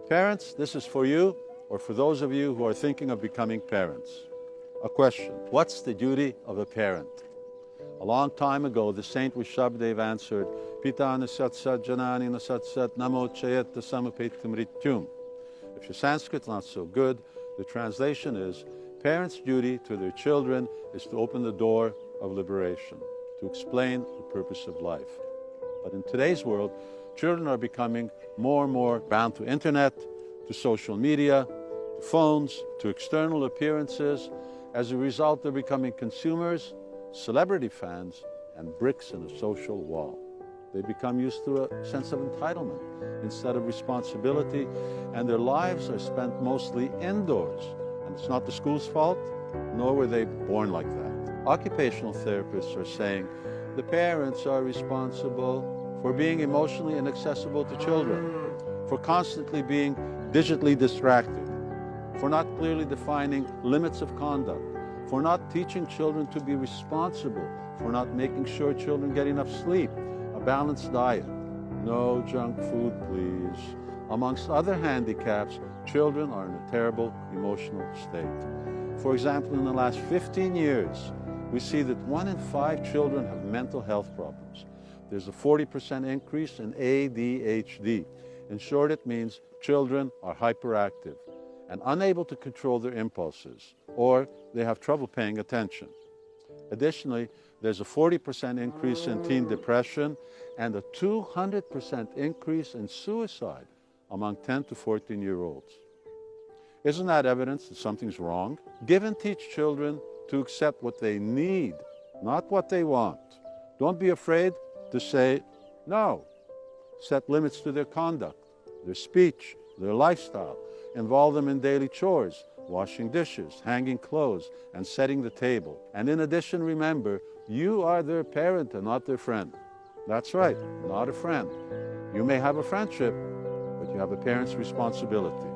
Parents, this is for you or for those of you who are thinking of becoming parents. A question: what's the duty of a parent? A long time ago, the saint Rishabhdev answered, Pita nasatsat janani nasatsat namo chayat samapet mrityum. If your Sanskrit's not so good, the translation is, parents' duty to their children is to open the door of liberation, to explain the purpose of life. But in today's world, children are becoming more and more bound to internet, to social media, to phones, to external appearances. As a result, they're becoming consumers, celebrity fans, and bricks in a social wall. They become used to a sense of entitlement instead of responsibility, and their lives are spent mostly indoors. And it's not the school's fault, nor were they born like that. Occupational therapists are saying the parents are responsible for being emotionally inaccessible to children, for constantly being digitally distracted, for not clearly defining limits of conduct, for not teaching children to be responsible, for not making sure children get enough sleep, a balanced diet, no junk food, please. Amongst other handicaps, children are in a terrible emotional state. For example, in the last 15 years, we see that 1 in 5 children have mental health problems. There's a 40% increase in ADHD. In short, it means children are hyperactive and unable to control their impulses, or they have trouble paying attention. Additionally, there's a 40% increase in teen depression and a 200% increase in suicide among 10 to 14-year-olds. Isn't that evidence that something's wrong? Give and teach children to accept what they need, not what they want. Don't be afraid to say no. Set limits to their conduct, their speech, their lifestyle. Involve them in daily chores, washing dishes, hanging clothes, and setting the table. And in addition, remember, you are their parent and not their friend. That's right, not a friend. You may have a friendship, but you have a parent's responsibility.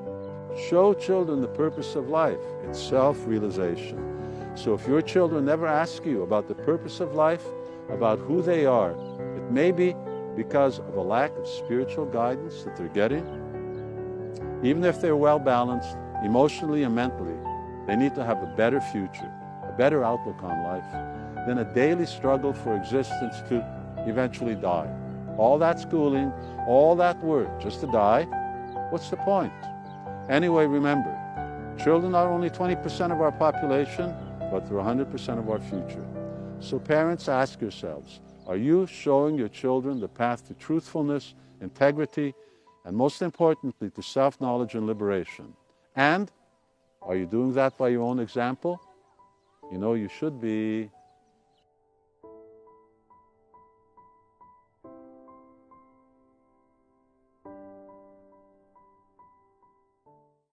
Show children the purpose of life. It's self-realization. So if your children never ask you about the purpose of life, about who they are, it may be because of a lack of spiritual guidance that they're getting. Even if they're well-balanced, emotionally and mentally, they need to have a better future, a better outlook on life, than a daily struggle for existence to eventually die. All that schooling, all that work, just to die, what's the point? Anyway, remember, children are only 20% of our population, but they're 100% of our future. So parents, ask yourselves, are you showing your children the path to truthfulness, integrity, and most importantly, to self-knowledge and liberation? And are you doing that by your own example? You know you should be.